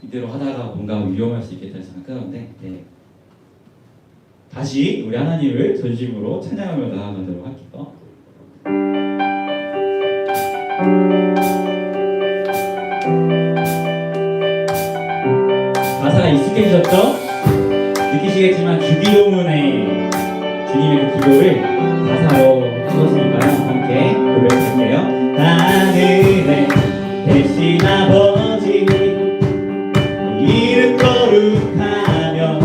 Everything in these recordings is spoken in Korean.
이대로 하다가 뭔가 위험할 수 있겠다는 생각하는데 다시 우리 하나님을 전심으로 찬양하며 나아가도록 할게요. 가사가 익숙해지셨죠? 느끼시겠지만 주기도문의 주님의 그 기도를 가사로 하셨으니까요. 함께 고백할게요. 하늘에 계신 아버지 이름 거룩하며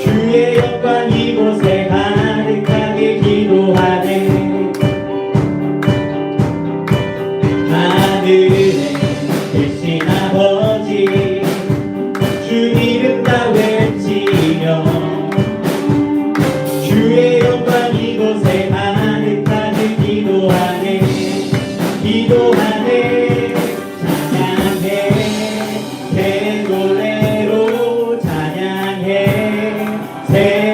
주의 영광 이곳에 가득하게 기도하네. 하늘에 계신 아버지 주 이름 다 외치며 주의 영광 이곳에 가득하게 기도하네. 기도하네. 찬양해. 새 노래로 찬양해. 새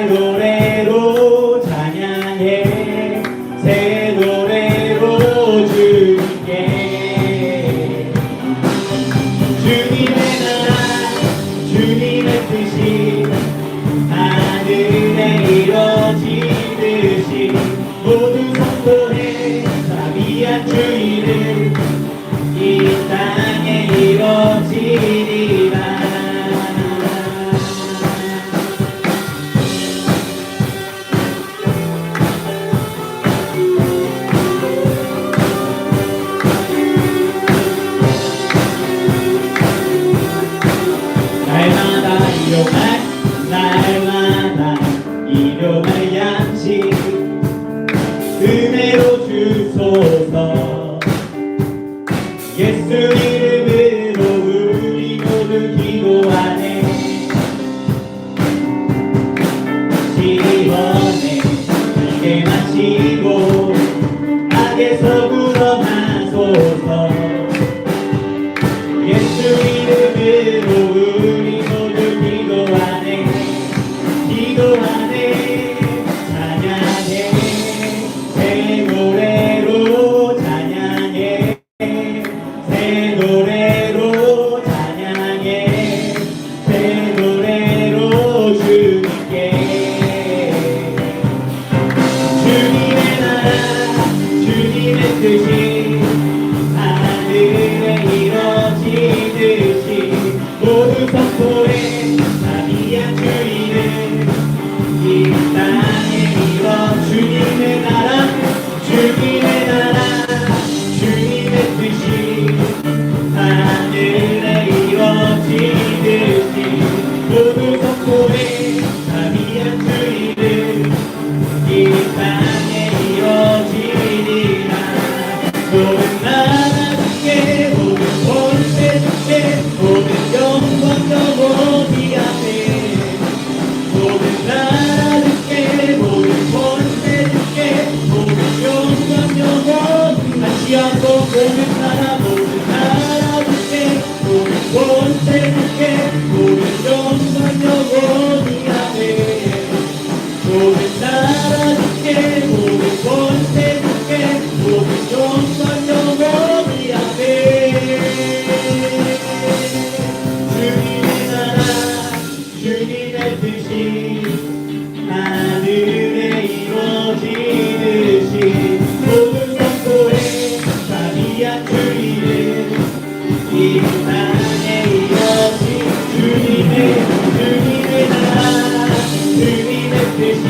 노래로 찬양해. 새 노래로 주님께 주님의 나라 주님의 뜻이 하늘에 이루어지듯이 모두 선포해. 자비한 주 이름 이 땅에 이루어지리라. 날마다 일용할 양식 은혜로 주소서. 예수 이름으로 우리 모두 기도하네. 시원해 길게 마시고 악에서 구원하소서. 예수 이름으로 우리 모두 기도하네. 기도하네. 찬양해. 새 노래로 찬양해. 새 노래로 찬양해. 새 노래로 주님께 주님의 나라 주님의 뜻이 하늘에 이루어지듯이 모두 선포해. 자비한 주 이름 이 땅에 이루어. 주님의 나라 주님의 나라 주님의 뜻이 하늘에 이루어지듯이 모두 선포해. 자비한 주 이름 이 땅에 이루어지리라. 모든 나라 주께 모든 권세 주께 모든 영광 영원히 아멘. 모든 나라 주께 모든 권세 주께 모든 영광 영원히. 다시 한번 모든 나라 주께 모든 권세 주께 모든 영광 영원히 아멘. 모든 나라 주께 모든 권세 주께 모든 영광 영원히 아멘. 주님의 나라 주님의 뜻이 하늘에 이루어지듯이 모두 선포해. 자비한 주 이름 이 땅에 이루어지. 주님의 나라 주님의 뜻이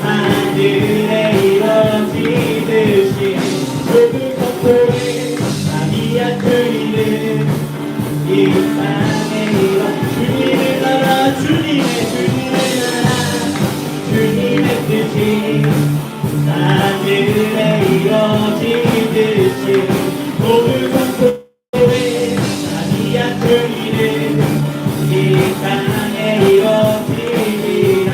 하늘에 이루어지듯이 모두 선포해. 자비한 주 이름 이 땅에 이루어지. 주님의 나라 주님의 나라 주님의 뜻이 하늘에 이루어지듯이 모두 선포해. 자비한 주 이름 이 땅에 이루어지리라.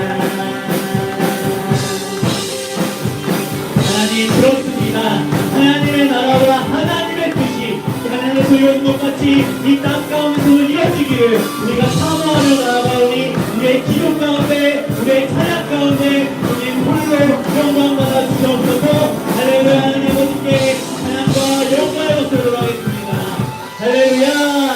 하나님 그렇습니다. 하나님의 나라와 하나님의 뜻이 하늘에서 이루어진 것 같이 이 땅 가운데서 이루어지기를 우리가 사모하며 나아가오니 우리의 기도 가운데 우리의 찬양 가운데 주님 홀로 영광 받아 주시옵소서. 할렐루야. 하나님 아버지께 찬양과 영광을 드리도록 하겠습니다. 할렐루야.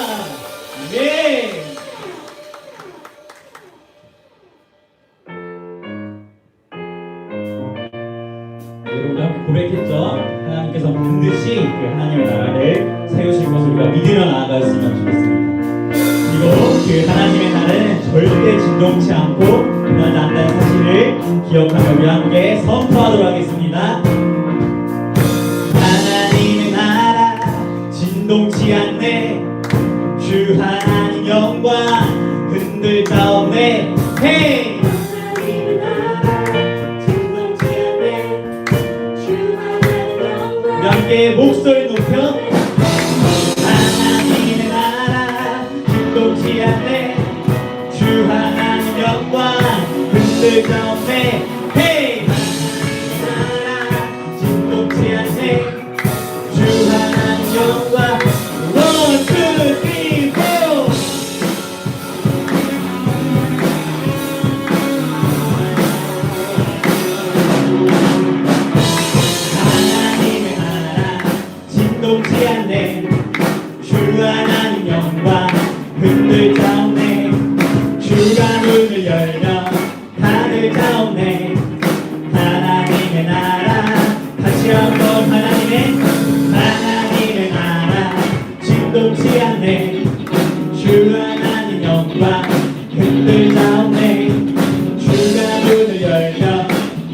믿으며 나아가였으면 좋겠습니다. 그리고 그 하나님의 나라는 절대 진동치 않고 변하지 않는다는 사실을 기억하며 우리 함께 선포하도록 하겠습니다. 하나님의 나라 진동치 않네. 주 하나님 영광 흔들다 없네. 헤이! 하나님의 나라 진동치 않네. 주 하나님 영광 우리 함께 목소리 높여 하나님의 나라 진동치 않네. 주 하나님 영광 흔들다 없네. 헤이! 하나님의 나라 진동치 않네. 주 하나님 영광 One, two, three, four. 하나님의 나라 진동치 않네. 주 하나님 영광 흔들자 없네. 주가 문을 열며 다들 자옵네. 하나님의 나라 다시 한번 하나님의 나라 진동치 않네. 주 하나님 영광 흔들자 없네. 주가 문을 열며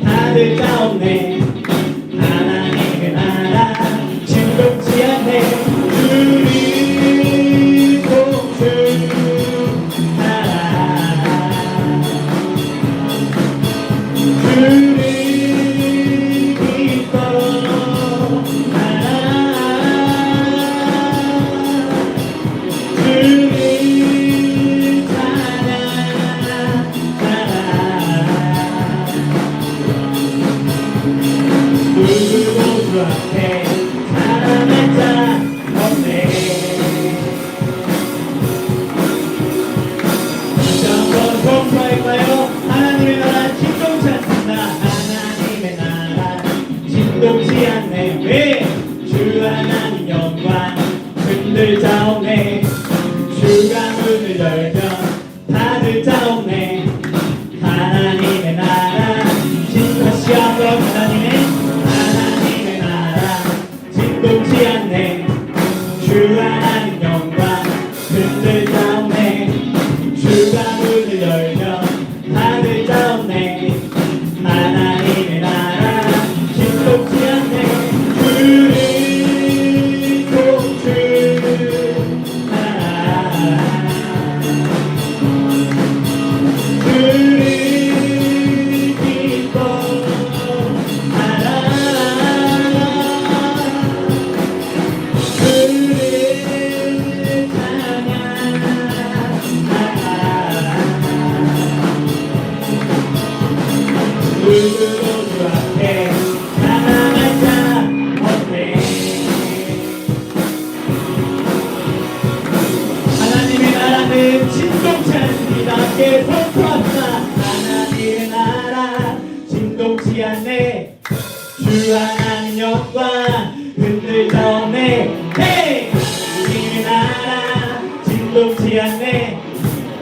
다들 자옵네. 하나님의 나라 진동치 않네. 주님 공주 나라 주님 기뻐 나라 주님 찬양하라. 누구도 주 앞에 사랑할 자 없네. 다시 한번 선포할까요? 하나님의 나라 진동치 않습니다. 하나님의 나라 진동치 않네. 왜? 주 하나님 영광 흔들자 없네. 주가 문을 열며 다들 자옵네. 하나님의 나라 다시 한번 하나님의 나라 진동치 않네. 주 하나님 영광 흔들자 없네. 주가 문을 열며 다들 자옵네. 하나님의 나라 진동치 않네. 주님 공주 주님 기뻐 하라. 주님 찬양하라. 누구도 주 앞에 사랑할 자 없네. 하나님의 나라는 진동치 않습니다. 함께 선포합시다. 하나님의 나라 진동치 않네. 주 하나님 영광 흔들자 없네. 헤이! 하나님의 나라 진동치 않네.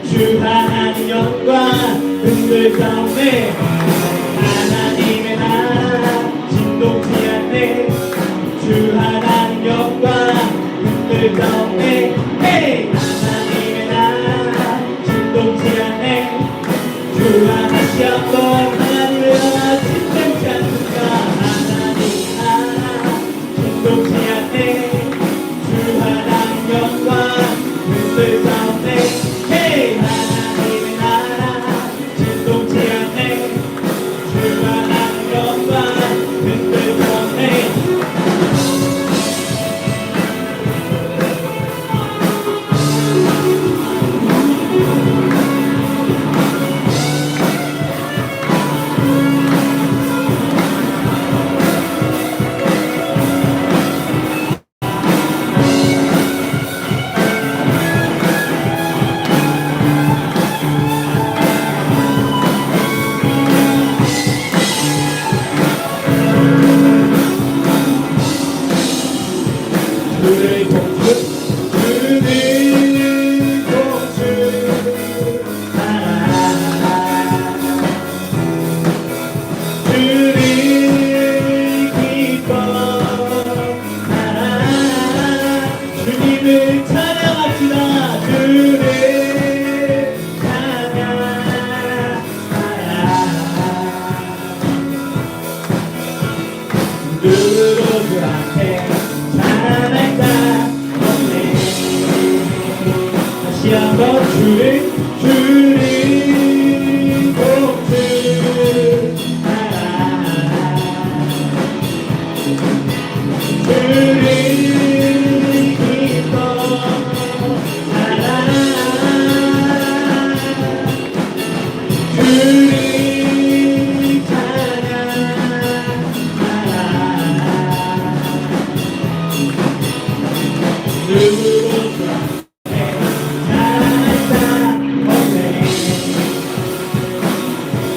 주 하나님 영광 흔들자 없네. 하나님의 나라 진동치 않네. 주 하나님 영광 흔들자 없네. 헤이! 하나님의 나라 진동치 않네. 주와 다시 한번 하나님의 나라 진동치 않습니다. 하나님의 나라 진동치 않네. 주 하나님 영광 흔들자 없네. 헤이! 하나님의 나라 진동치 않네. 주 하나님 영광 흔들자 없네.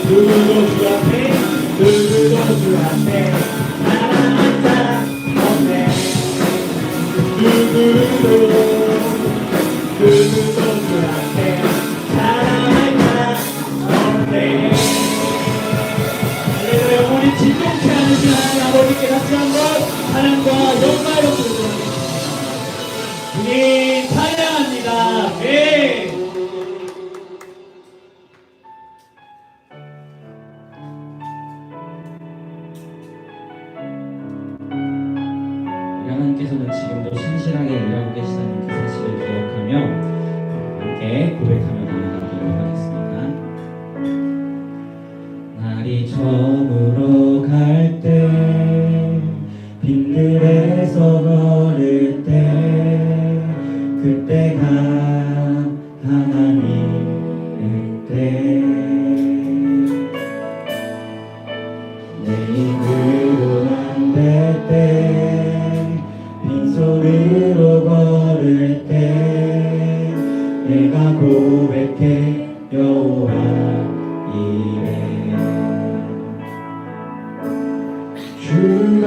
누구도 주 앞에 누구도 주 앞에 사랑한 사람 없네. 누구도 주 앞에 사랑할 사람 없네. 할렐루야. 우리 진동치 않으신 하나님 아버지께 다시 한번 사랑과 영광을 드리겠습니다. 주님 찬양합니다. 네. 하나님께서는 지금도 신실하게 일하고 계시다는 그 사실을 기억하며 함께 고백하며 나아가도록 하겠습니다. 날이 저물어 갈 때 빈들에서 걸을 때 그때가 하나님의 때 내 힘으로 안 될 때 빈손으로 걸을 때 내가 고백해 여호와 이래. 주가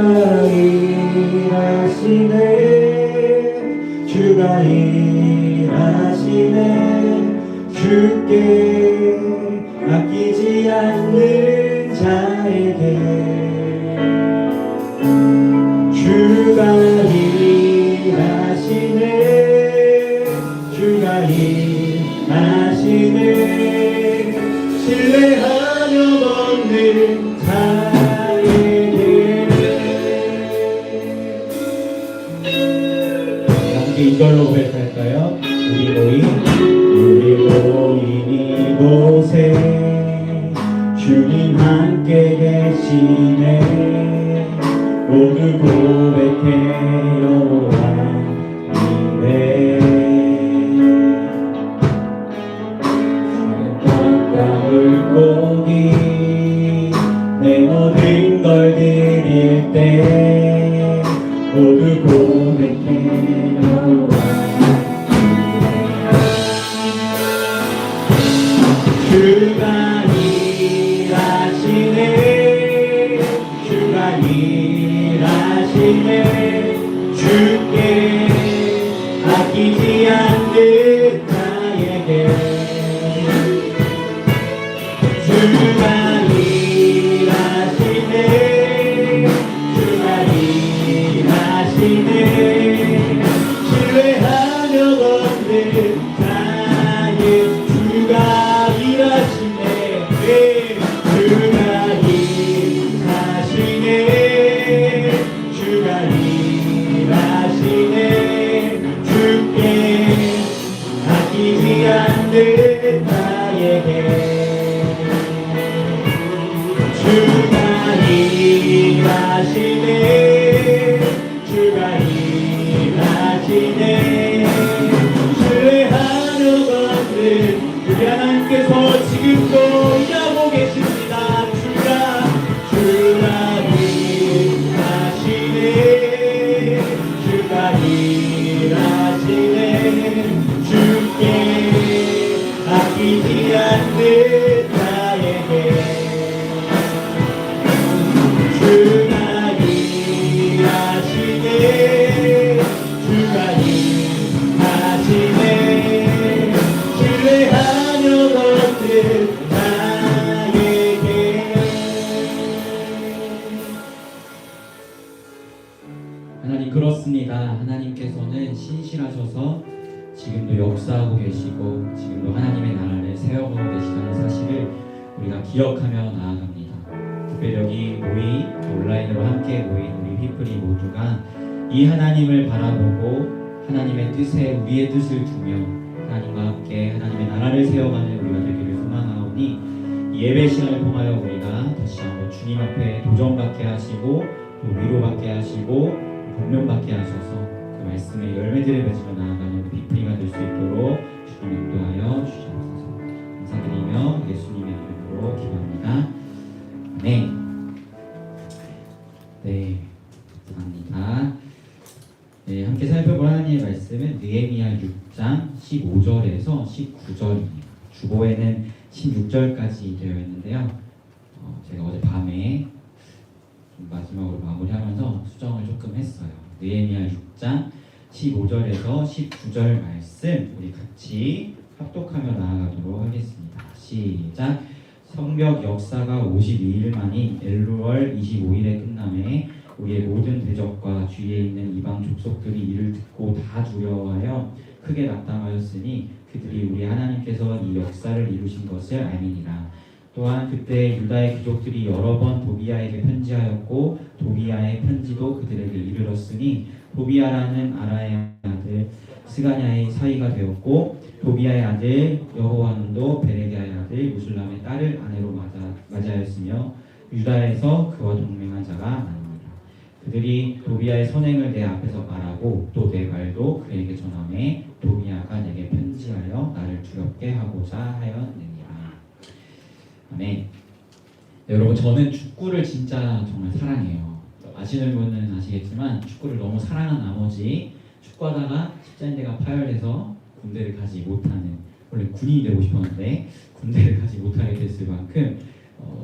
일하시네 주가 일하시네 주께 아끼지 않는 자에게 주가 일하시네 주가 일하시네 신뢰하며 걷는 자에게. 함께 이걸로 고백할까요? 우리 모인 이곳에 주님 함께 계시네 모두 고백해 여호와 이래. 떡과 물고기 내 모든 걸 드릴 때 모두 고백해 여호와 이래. 주가 일하시네 주가 일하시네 주께 아끼지 않는 자에게 주가 일하시네 주가 일하시네 신뢰하며 걷는 자의 주가 일하시네 주가 일하시네 주가 일하시네 주께 아끼지 않는 나에게 주가 일하시네 주가 일하시네 신뢰하며 걷는 우리 하나님께서 지금도 일하고 계십니다. 주가 일하시네 주가 일하시네 주께 아끼지 않는 나에게 주가 일하시네 주가 일하시네 신뢰하며 걷는 나에게. 하나님 그렇습니다. 하나님께서는 신실하셔서 지금도 역사하고 계시고 지금도 하나님의 나라를 세워가고 계시다는 사실을 우리가 기억하며 나아갑니다. 특별히 여기 모인 온라인으로 함께 모인 우리 휘프리 모두가 이 하나님을 바라보고 하나님의 뜻에 우리의 뜻을 두며 하나님과 함께 하나님의 나라를 세워가는 우리가 되기를 소망하오니 이 예배 시간을 통하여 우리가 다시 한번 주님 앞에 도전받게 하시고 또 위로받게 하시고 공명받게 하셔서 그 말씀의 열매들을 맺으며 나아가는 그 비프리가 될 수 있도록 주님 인도하여 주시옵소서. 감사드리며 예수님의 이름으로 기도합니다. 네, 감사합니다. 네, 함께 살펴볼 하나님의 말씀은 느헤미야 6장 15절에서 19절입니다. 주보에는 16절까지 되어 있는데요. 제가 어제 밤에 좀 마지막으로 마무리하면서 수정을 조금 했어요. 느헤미야 6장 15절에서 19절 말씀 우리 같이 합독하며 나아가도록 하겠습니다. 시작. 성벽 역사가 52일 만인 엘루월 25일에 끝남에 우리의 모든 대적과 주위에 있는 이방 족속들이 이를 듣고 다 두려워하여 크게 낙담하였으니 그들이 우리 하나님께서 이 역사를 이루신 것을 알미니라. 또한 그때 유다의 귀족들이 여러 번 도비야에게 편지하였고 도비야의 편지도 그들에게 이르렀으니 도비야라는 아라의 아들 스가냐의 사위가 되었고 도비야의 아들 여호와는도 베레기야의 아들 무술람의 딸을 아내로 맞이하였으며 유다에서 그와 동맹한 자가 많습니다. 그들이 도비야의 선행을 내 앞에서 말하고 또 내 말도 그에게 전하매 도비야가 내게 편지하여 나를 두렵게 하고자 하였느니라. 아멘. 네, 여러분 저는 축구를 진짜 정말 사랑해요. 아시는 분은 아시겠지만 축구를 너무 사랑한 나머지 축구하다가 십자인대가 파열돼서 군대를 가지 못하는, 원래 군인이 되고 싶었는데 군대를 가지 못하게 됐을 만큼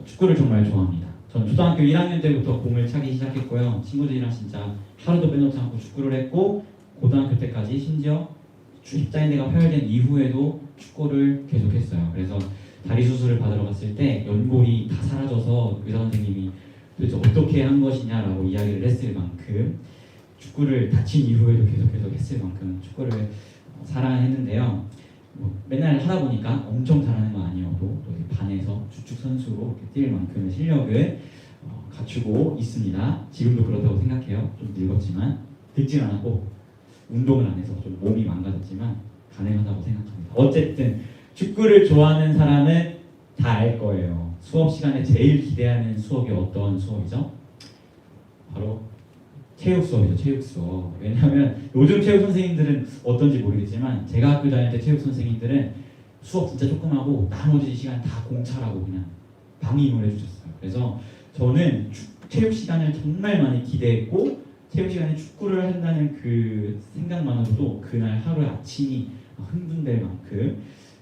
축구를 정말 좋아합니다. 저는 초등학교 1학년 때부터 공을 차기 시작했고요. 친구들이랑 진짜 하루도 빼놓지 않고 축구를 했고 고등학교 때까지 심지어 십자인대가 파열된 이후에도 축구를 계속했어요. 그래서 다리 수술을 받으러 갔을 때 연골이 다 사라져서 의사 선생님이 도대체 어떻게 한 것이냐라고 이야기를 했을 만큼 축구를 다친 이후에도 계속 했을 만큼 축구를 사랑했는데요. 맨날 하다 보니까 엄청 잘하는 건 아니어도 또 반에서 주축 선수로 뛸 만큼의 실력을 갖추고 있습니다. 지금도 그렇다고 생각해요. 좀 늙었지만 늙진 않았고 운동을 안 해서 좀 몸이 망가졌지만 가능하다고 생각합니다. 어쨌든 축구를 좋아하는 사람은 다 알 거예요. 수업 시간에 제일 기대하는 수업이 어떤 수업이죠? 바로 체육 수업이죠. 체육 수업. 왜냐하면 요즘 체육 선생님들은 어떤지 모르겠지만 제가 학교 다닐 때 체육 선생님들은 수업 진짜 조금 하고 나머지 시간 다 공차라고 그냥 방임을 해주셨어요. 그래서 저는 체육 시간을 정말 많이 기대했고 체육 시간에 축구를 한다는 그 생각만으로도 그날 하루 아침이 흥분될 만큼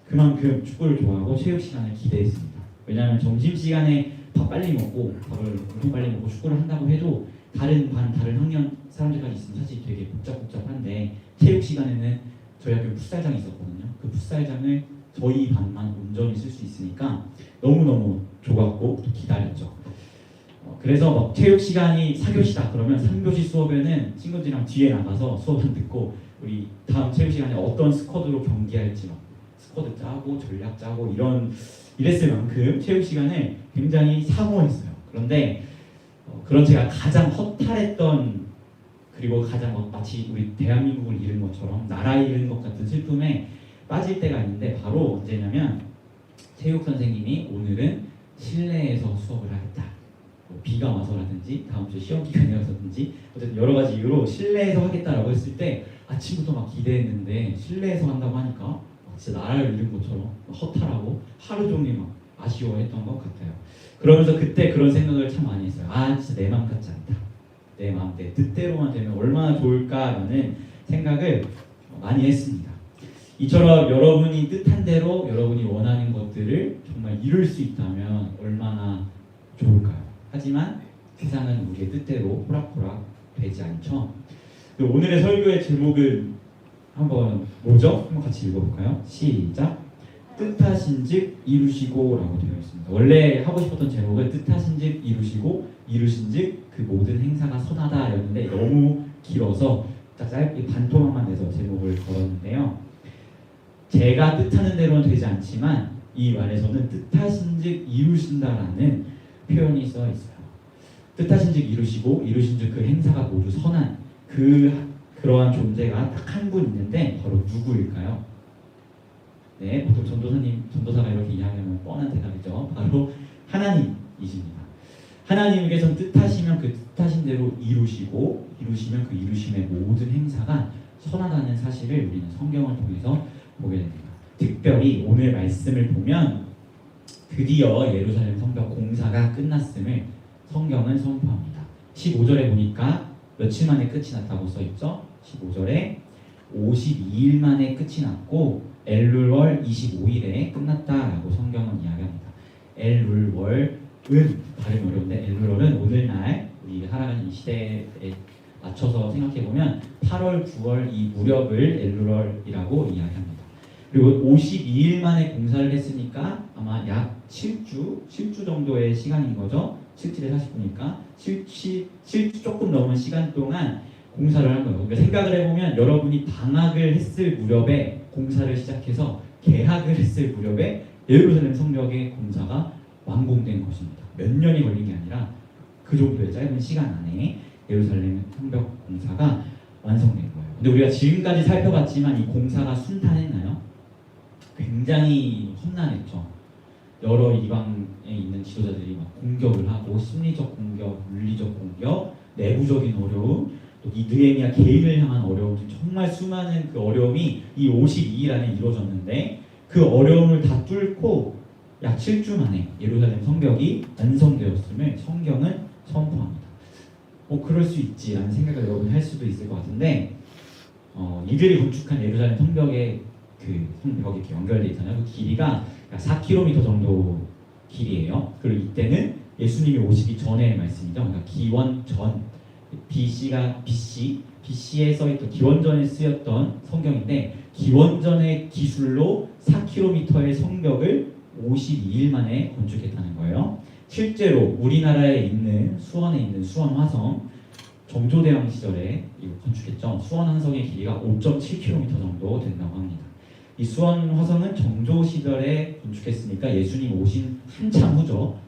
그만큼 축구를 좋아하고 체육 시간을 기대했습니다. 왜냐하면 점심시간에 밥 빨리 먹고 밥을 엄청 빨리 먹고 축구를 한다고 해도 다른 반, 다른 학년 사람들까지 있으면 사실 되게 복잡한데 체육 시간에는 저희 학교 풋살장이 있었거든요. 그 풋살장을 저희 반만 온전히 쓸 수 있으니까 너무너무 좋았고 또 기다렸죠. 그래서 막 체육 시간이 4교시다 그러면 3교시 수업에는 친구들이랑 뒤에 나가서 수업을 듣고 우리 다음 체육 시간에 어떤 스쿼드로 경기할지 막 스쿼드 짜고 전략 짜고 이랬을 만큼 체육 시간을 굉장히 사모했어요. 그런데 그런 제가 가장 허탈했던 그리고 가장 마치 우리 대한민국을 잃은 것처럼 나라 잃은 것 같은 슬픔에 빠질 때가 있는데 바로 언제냐면 체육 선생님이 오늘은 실내에서 수업을 하겠다. 비가 와서라든지 다음 주 시험 기간이어서든지 어쨌든 여러 가지 이유로 실내에서 하겠다라고 했을 때 아침부터 막 기대했는데 실내에서 한다고 하니까 진짜 나라를 잃은 것처럼 허탈하고 하루 종일 막 아쉬워했던 것 같아요. 그러면서 그때 그런 생각을 참 많이 했어요. 아 진짜 내 마음 같지 않다. 내 마음 내 뜻대로만 되면 얼마나 좋을까라는 생각을 많이 했습니다. 이처럼 여러분이 뜻한 대로 여러분이 원하는 것들을 정말 이룰 수 있다면 얼마나 좋을까요? 하지만 세상은 우리의 뜻대로 호락호락 되지 않죠. 오늘의 설교의 제목은 한번 뭐죠? 한번 같이 읽어볼까요? 시작! 뜻하신즉 이루시고 라고 되어 있습니다. 원래 하고 싶었던 제목은 뜻하신즉 이루시고 이루신즉 그 모든 행사가 선하다 였는데 너무 길어서 딱 짧게 반토막만 내서 제목을 걸었는데요. 제가 뜻하는 대로는 되지 않지만 이 말에서는 뜻하신즉 이루신다라는 표현이 써 있어요. 뜻하신즉 이루시고 이루신즉 그 행사가 모두 선한 그러한 존재가 딱 한 분 있는데 바로 누구일까요? 네, 보통 전도사가 이렇게 이야기하면 뻔한 대답이죠. 바로 하나님이십니다. 하나님께서 뜻하시면 그 뜻하신 대로 이루시면 그 이루심의 모든 행사가 선하다는 사실을 우리는 성경을 통해서 보게 됩니다. 특별히 오늘 말씀을 보면 드디어 예루살렘 성벽 공사가 끝났음을 성경은 선포합니다. 15절에 보니까 며칠 만에 끝이 났다고 써있죠. 15절에 52일 만에 끝이 났고 엘룰월 25일에 끝났다라고 성경은 이야기합니다. 엘룰월은 발음이 어려운데 엘룰월은 오늘날 우리 살아가는 이 시대에 맞춰서 생각해보면 8월, 9월 이 무렵을 엘룰월이라고 이야기합니다. 그리고 52일 만에 공사를 했으니까 아마 약 7주 정도의 시간인 거죠. 7일에 40분이니까 7주 조금 넘은 시간 동안 공사를 한 거예요. 그러니까 생각을 해보면 여러분이 방학을 했을 무렵에 공사를 시작해서 개학을 했을 무렵에 예루살렘 성벽의 공사가 완공된 것입니다. 몇 년이 걸린 게 아니라 그 정도의 짧은 시간 안에 예루살렘 성벽 공사가 완성된 거예요. 근데 우리가 지금까지 살펴봤지만 이 공사가 순탄했나요? 굉장히 험난했죠. 여러 이방에 있는 지도자들이 막 공격을 하고 심리적 공격, 물리적 공격, 내부적인 어려움, 또 이 느헤미야 개인을 향한 어려움 등 정말 수많은 그 어려움이 이 52일 안에 이루어졌는데 그 어려움을 다 뚫고 약 7주 만에 예루살렘 성벽이 완성되었음을 성경은 선포합니다. 그럴 수 있지라는 생각을 여러분 할 수도 있을 것 같은데 이들이 건축한 예루살렘 성벽의 그 성벽이 이렇게 연결되어 있잖아요. 그 길이가 4km 정도 길이에요. 그리고 이때는 예수님이 오시기 전의 말씀이죠. 그러니까 기원 전 BC에 써있던 기원전에 쓰였던 성경인데 기원전의 기술로 4km의 성벽을 52일 만에 건축했다는 거예요. 실제로 우리나라에 있는 수원에 있는 수원 화성 정조대왕 시절에 이거 건축했죠. 수원 화성의 길이가 5.7km 정도 된다고 합니다. 이 수원 화성은 정조 시절에 건축했으니까 예수님 오신 한참 후죠.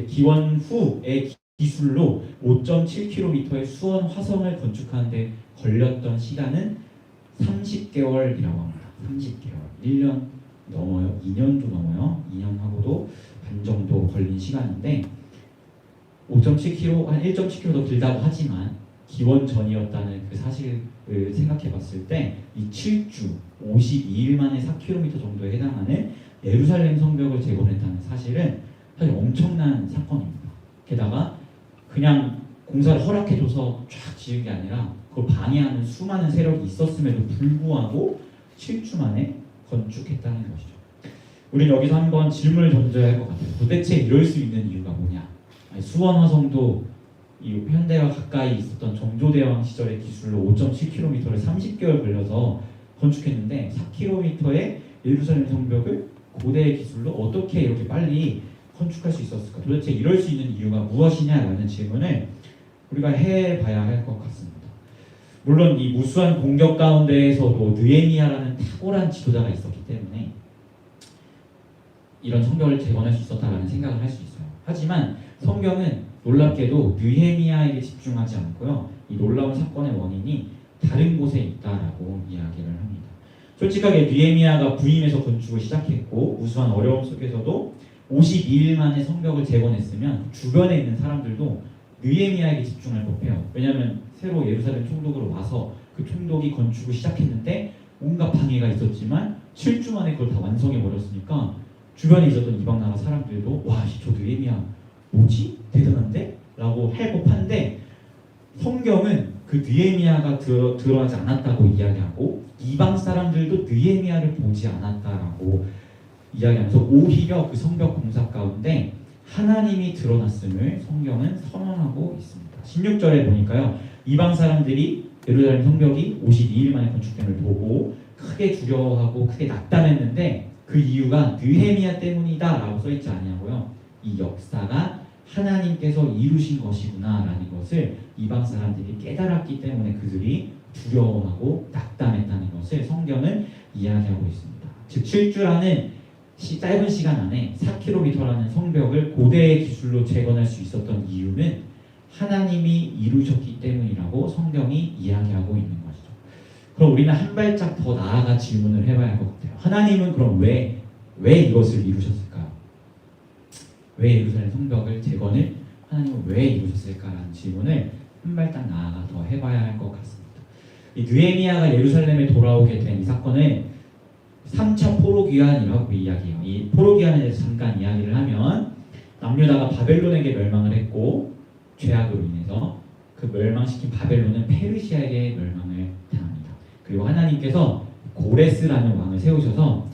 기원 후의 기술로 5.7km의 수원 화성을 건축하는데 걸렸던 시간은 30개월이라고 합니다. 30개월. 1년 넘어요. 2년도 넘어요. 2년하고도 반 정도 걸린 시간인데 5.7km, 한 1.7km도 길다고 하지만 기원 전이었다는 그 사실을 생각해 봤을 때 이 7주, 52일 만에 4km 정도에 해당하는 예루살렘 성벽을 재건했다는 사실은 사실 엄청난 사건입니다. 게다가 그냥 공사를 허락해줘서 쫙 지은 게 아니라 그걸 방해하는 수많은 세력이 있었음에도 불구하고 7주 만에 건축했다는 것이죠. 우리는 여기서 한번 질문을 던져야 할 것 같아요. 도대체 이럴 수 있는 이유가 뭐냐? 수원 화성도 이 현대와 가까이 있었던 정조대왕 시절의 기술로 5.7km를 30개월 걸려서 건축했는데 4km의 예루살렘 성벽을 고대의 기술로 어떻게 이렇게 빨리 건축할 수 있었을까? 도대체 이럴 수 있는 이유가 무엇이냐라는 질문을 우리가 해봐야 할 것 같습니다. 물론 이 무수한 공격 가운데에서도 느헤미야라는 탁월한 지도자가 있었기 때문에 이런 성벽을 재건할 수 있었다라는 생각을 할 수 있어요. 하지만 성경은 놀랍게도 느헤미야에게 집중하지 않고요. 이 놀라운 사건의 원인이 다른 곳에 있다라고 이야기를 합니다. 솔직하게 느헤미야가 부임해서 건축을 시작했고 무수한 어려움 속에서도 52일 만에 성벽을 재건했으면 주변에 있는 사람들도 느헤미야에게 집중할 법해요. 왜냐하면 새로 예루살렘 총독으로 와서 그 총독이 건축을 시작했는데 온갖 방해가 있었지만 7주 만에 그걸 다 완성해 버렸으니까 주변에 있었던 이방 나라 사람들도 와, 저 느헤미야 뭐지? 대단한데? 라고 할 법한데 성경은 그 느헤미야가 드러나지 않았다고 이야기하고 이방 사람들도 느헤미야를 보지 않았다라고 이야기하면서 오히려 그 성벽 공사 가운데 하나님이 드러났음을 성경은 선언하고 있습니다. 16절에 보니까요. 이방 사람들이 예루살렘 성벽이 52일 만에 건축됨을 보고 크게 두려워하고 크게 낙담했는데 그 이유가 느헤미야 때문이다 라고 써있지 아니하고요. 이 역사가 하나님께서 이루신 것이구나 라는 것을 이방 사람들이 깨달았기 때문에 그들이 두려워하고 낙담했다는 것을 성경은 이야기하고 있습니다. 즉 7주라는 짧은 시간 안에 4km라는 성벽을 고대의 기술로 재건할 수 있었던 이유는 하나님이 이루셨기 때문이라고 성경이 이야기하고 있는 것이죠. 그럼 우리는 한 발짝 더 나아가 질문을 해봐야 할 것 같아요. 하나님은 그럼 왜 이것을 이루셨을까요? 왜 예루살렘 성벽을 재건을 하나님은 왜 이루셨을까라는 질문을 한 발짝 나아가 더 해봐야 할 것 같습니다. 이 느헤미야가 예루살렘에 돌아오게 된 이 사건은 3차 포로귀환이라고 이야기해요. 이 포로귀환에 대해서 잠깐 이야기를 하면 남유다가 바벨론에게 멸망을 했고 죄악으로 인해서 그 멸망시킨 바벨론은 페르시아에게 멸망을 당합니다. 그리고 하나님께서 고레스라는 왕을 세우셔서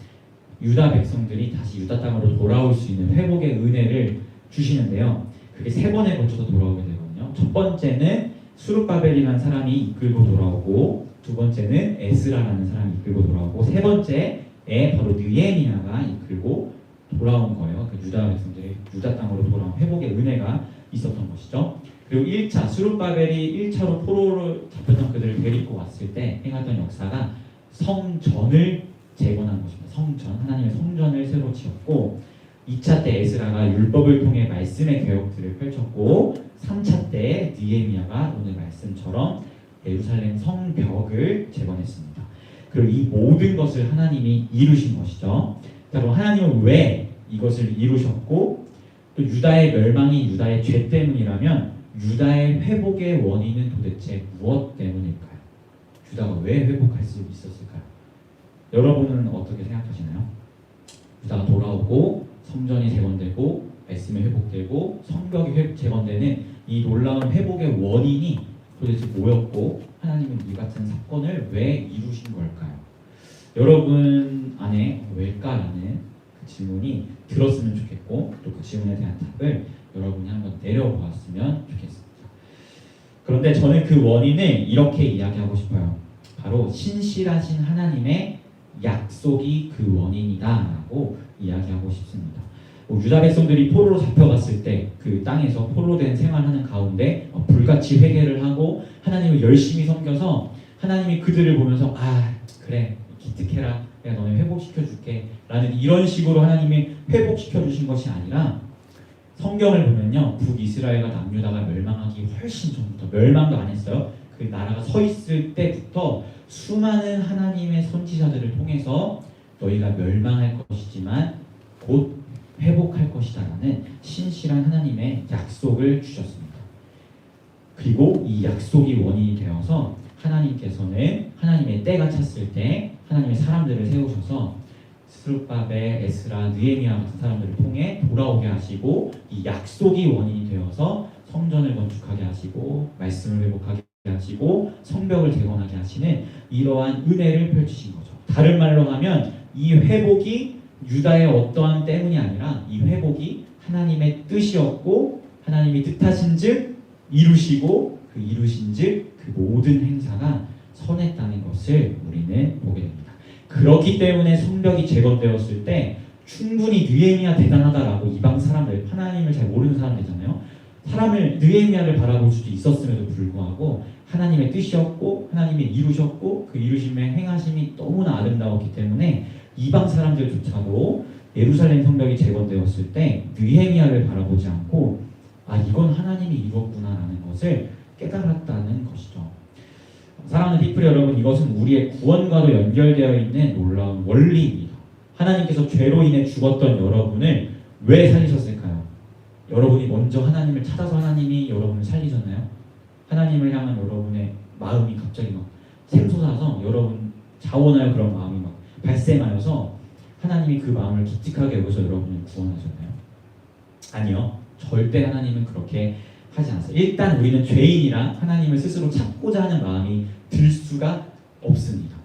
유다 백성들이 다시 유다 땅으로 돌아올 수 있는 회복의 은혜를 주시는데요. 그게 3번에 걸쳐서 돌아오게 되거든요. 첫 번째는 수룹바벨이라는 사람이 이끌고 돌아오고, 두 번째는 에스라라는 사람이 이끌고 돌아오고, 세 번째에 바로 느헤미야가 이끌고 돌아온 거예요. 그 유다 백성들이 유다 땅으로 돌아온 회복의 은혜가 있었던 것이죠. 그리고 1차 수룹바벨이 1차로 포로로 잡혔던 그들을 데리고 왔을 때 행했던 역사가 성전을 재건한 것입니다. 성전, 하나님의 성전을 새로 지었고, 2차 때 에스라가 율법을 통해 말씀의 개혁들을 펼쳤고, 3차 때 느헤미야가 오늘 말씀처럼 예루살렘 성벽을 재건했습니다. 그리고 이 모든 것을 하나님이 이루신 것이죠. 자, 그럼 하나님은 왜 이것을 이루셨고, 또 유다의 멸망이 유다의 죄 때문이라면 유다의 회복의 원인은 도대체 무엇 때문일까요? 유다가 왜 회복할 수 있었을까요? 여러분은 어떻게 생각하시나요? 유다가 돌아오고 성전이 재건되고 말씀이 회복되고 성벽이 재건되는 이 놀라운 회복의 원인이 도대체 뭐였고, 하나님은 이 같은 사건을 왜 이루신 걸까요? 여러분 안에 왜일까라는 그 질문이 들었으면 좋겠고, 또 그 질문에 대한 답을 여러분이 한번 내려보았으면 좋겠습니다. 그런데 저는 그 원인을 이렇게 이야기하고 싶어요. 바로 신실하신 하나님의 약속이 그 원인이다라고 이야기하고 싶습니다. 유다 백성들이 포로로 잡혀갔을 때 그 땅에서 포로된 생활하는 가운데 불같이 회개를 하고 하나님을 열심히 섬겨서 하나님이 그들을 보면서 그래 기특해라, 내가 너네 회복시켜줄게 라는 이런 식으로 하나님이 회복시켜주신 것이 아니라, 성경을 보면요, 북이스라엘과 남유다가 멸망하기 훨씬 전부터, 멸망도 안 했어요. 그 나라가 서 있을 때부터 수많은 하나님의 선지자들을 통해서 너희가 멸망할 것이지만 곧 회복할 것이다라는 신실한 하나님의 약속을 주셨습니다. 그리고 이 약속이 원인이 되어서 하나님께서는 하나님의 때가 찼을 때 하나님의 사람들을 세우셔서 스룹바벨, 에스라, 느헤미야 같은 사람들을 통해 돌아오게 하시고, 이 약속이 원인이 되어서 성전을 건축하게 하시고 말씀을 회복하게 하시고 성벽을 재건하게 하시는 이러한 은혜를 펼치신 거죠. 다른 말로 하면 이 회복이 유다의 어떠한 때문이 아니라 이 회복이 하나님의 뜻이었고, 하나님이 뜻하신즉 이루시고 그 이루신즉 그 모든 행사가 선했다는 것을 우리는 보게 됩니다. 그렇기 때문에 성벽이 재건되었을 때 충분히 느헤미야 대단하다라고 이방 사람들, 하나님을 잘 모르는 사람들이잖아요. 느헤미야를 바라볼 수도 있었음에도 불구하고 하나님의 뜻이었고 하나님이 이루셨고 그 이루심의 행하심이 너무나 아름다웠기 때문에 이방 사람들조차도 예루살렘 성벽이 재건되었을 때 느헤미야를 바라보지 않고 이건 하나님이 이루었구나라는 것을 깨달았다는 것이죠. 사랑하는 피플 여러분, 이것은 우리의 구원과도 연결되어 있는 놀라운 원리입니다. 하나님께서 죄로 인해 죽었던 여러분을 왜 살리셨을까요? 여러분이 먼저 하나님을 찾아서 하나님이 여러분을 살리셨나요? 하나님을 향한 여러분의 마음이 갑자기 막 샘솟아서 여러분 자원하여 그런 마음이 막 발생하여서 하나님이 그 마음을 기특하게 여기서 여러분을 구원하셨나요? 아니요. 절대 하나님은 그렇게 하지 않았어요. 일단 우리는 죄인이라 하나님을 스스로 찾고자 하는 마음이 들 수가 없습니다.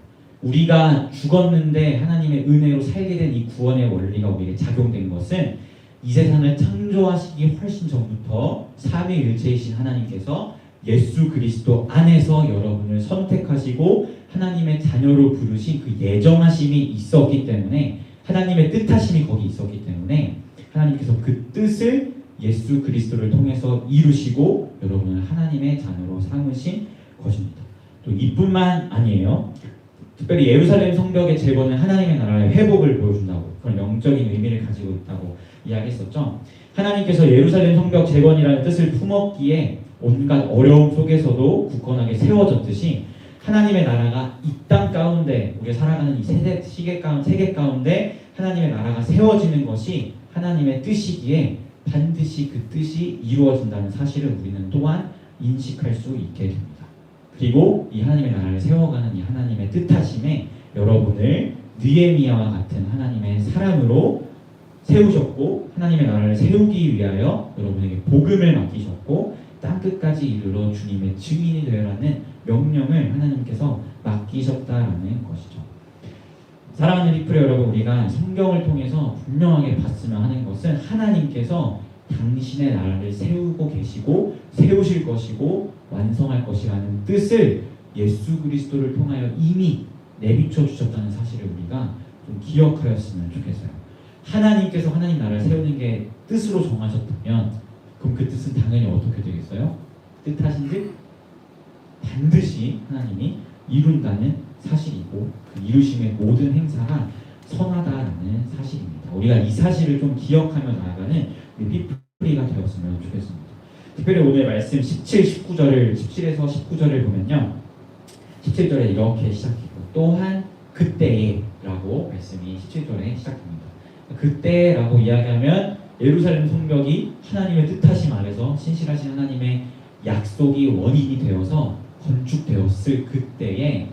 우리가 죽었는데 하나님의 은혜로 살게 된 이 구원의 원리가 우리에게 작용된 것은 이 세상을 창조하시기 훨씬 전부터 삼위일체이신 하나님께서 예수 그리스도 안에서 여러분을 선택하시고 하나님의 자녀로 부르신 그 예정하심이 있었기 때문에, 하나님의 뜻하심이 거기 있었기 때문에 하나님께서 그 뜻을 예수 그리스도를 통해서 이루시고 여러분을 하나님의 자녀로 삼으신 것입니다. 또 이뿐만 아니에요. 특별히 예루살렘 성벽의 재건은 하나님의 나라의 회복을 보여준다고, 그런 영적인 의미를 가지고 있다고 이야기했었죠. 하나님께서 예루살렘 성벽 재건이라는 뜻을 품었기에 온갖 어려움 속에서도 굳건하게 세워졌듯이, 하나님의 나라가 이 땅 가운데 우리가 살아가는 이 세계 가운데 하나님의 나라가 세워지는 것이 하나님의 뜻이기에 반드시 그 뜻이 이루어진다는 사실을 우리는 또한 인식할 수 있게 됩니다. 그리고 이 하나님의 나라를 세워가는 이 하나님의 뜻하심에 여러분을 느헤미야와 같은 하나님의 사람으로 세우셨고 하나님의 나라를 세우기 위하여 여러분에게 복음을 맡기셨고 땅끝까지 이르러 주님의 증인이 되어라는 명령을 하나님께서 맡기셨다라는 것이죠. 사랑하는 리플의 여러분, 우리가 성경을 통해서 분명하게 봤으면 하는 것은 하나님께서 당신의 나라를 세우고 계시고 세우실 것이고 완성할 것이라는 뜻을 예수 그리스도를 통하여 이미 내비쳐 주셨다는 사실을 우리가 좀 기억하였으면 좋겠어요. 하나님께서 하나님 나라를 세우는 게 뜻으로 정하셨다면 그럼 그 뜻은 당연히 어떻게 되겠어요? 뜻하신 듯 반드시 하나님이 이룬다는 사실이고 그 이루심의 모든 행사가 선하다라는 사실입니다. 우리가 이 사실을 좀 기억하며 나아가는 피플리가 되었으면 좋겠습니다. 특별히 오늘 말씀 17에서 19절을 보면요, 17절에 이렇게 시작해요. 또한 그때에 라고 말씀이 17절에 시작합니다. 그때라고 이야기하면 예루살렘 성벽이 하나님의 뜻하심 아래서 신실하신 하나님의 약속이 원인이 되어서 건축되었을 그때에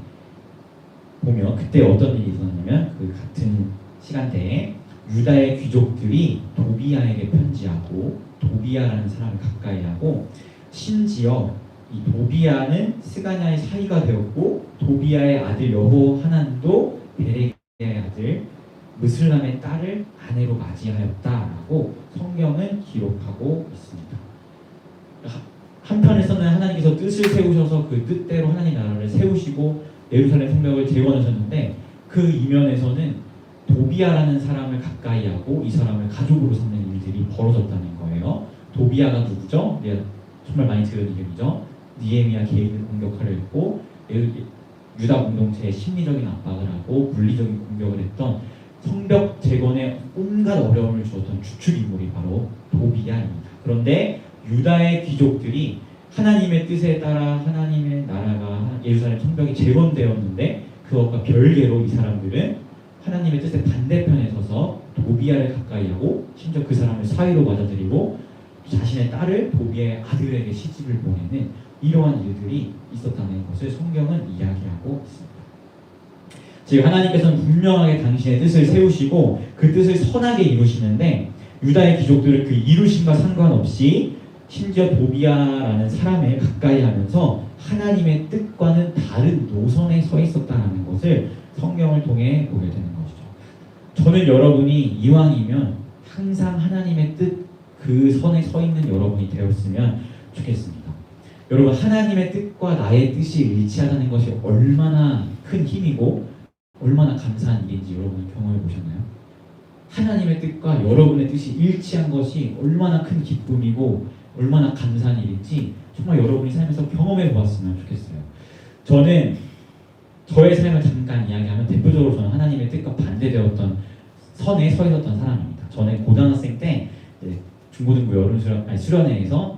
보면 그때 어떤 일이 있었냐면 그 같은 시간대에 유다의 귀족들이 도비야에게 편지하고 도비야라는 사람을 가까이하고 심지어 이 도비야는 스가냐의 사이가 되었고 도비야의 아들 여호하난도 베레기야의 아들 느슬람의 딸을 아내로 맞이하였다라고 성경은 기록하고 있습니다. 한편에서는 하나님께서 뜻을 세우셔서 그 뜻대로 하나님 나라를 세우시고 예루살렘 성벽을 재건하셨는데 그 이면에서는 도비야라는 사람을 가까이하고 이 사람을 가족으로 삼는 일들이 벌어졌다는 거예요. 도비야가 누구죠? 정말 많이 들은 이름이죠. 느헤미야 개인을 공격하려 했고 유다 공동체에 심리적인 압박을 하고 물리적인 공격을 했던 성벽 재건에 온갖 어려움을 주었던 주축 인물이 바로 도비야입니다. 그런데 유다의 귀족들이 하나님의 뜻에 따라 하나님의 나라가 예루살렘 성벽이 재건되었는데 그것과 별개로 이 사람들은 하나님의 뜻의 반대편에 서서 도비야를 가까이하고 심지어 그 사람을 사위로 맞아들이고 자신의 딸을 도비야의 아들에게 시집을 보내는 이러한 일들이 있었다는 것을 성경은 이야기하고 있습니다. 즉 하나님께서는 분명하게 당신의 뜻을 세우시고 그 뜻을 선하게 이루시는데 유다의 귀족들은 그 이루심과 상관없이 심지어 도비야라는 사람을 가까이 하면서 하나님의 뜻과는 다른 노선에 서 있었다는 것을 성경을 통해 보게 되는 것이죠. 저는 여러분이 이왕이면 항상 하나님의 뜻 그 선에 서 있는 여러분이 되었으면 좋겠습니다. 여러분, 하나님의 뜻과 나의 뜻이 일치하다는 것이 얼마나 큰 힘이고 얼마나 감사한 일인지 여러분 경험해 보셨나요? 하나님의 뜻과 여러분의 뜻이 일치한 것이 얼마나 큰 기쁨이고 얼마나 감사한 일인지 정말 여러분이 살면서 경험해 보았으면 좋겠어요. 저는 저의 삶을 잠깐 이야기하면 대표적으로 저는 하나님의 뜻과 반대되었던 선에 서 있었던 사람입니다. 저는 고등학생 때 중고등부 수련회에서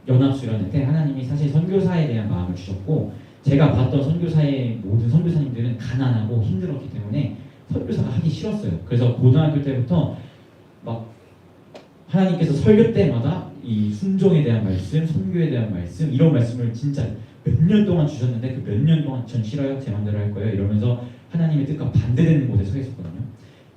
연합수련회 때 하나님이 사실 선교사에 대한 마음을 주셨고 제가 봤던 선교사의 모든 선교사님들은 가난하고 힘들었기 때문에 선교사가 하기 싫었어요. 그래서 고등학교 때부터 막 하나님께서 설교 때마다 이 순종에 대한 말씀, 선교에 대한 말씀 이런 말씀을 진짜 몇 년 동안 주셨는데 그 몇 년 동안 전 싫어요, 제 마음대로 할 거예요 이러면서 하나님의 뜻과 반대되는 곳에 서 있었거든요.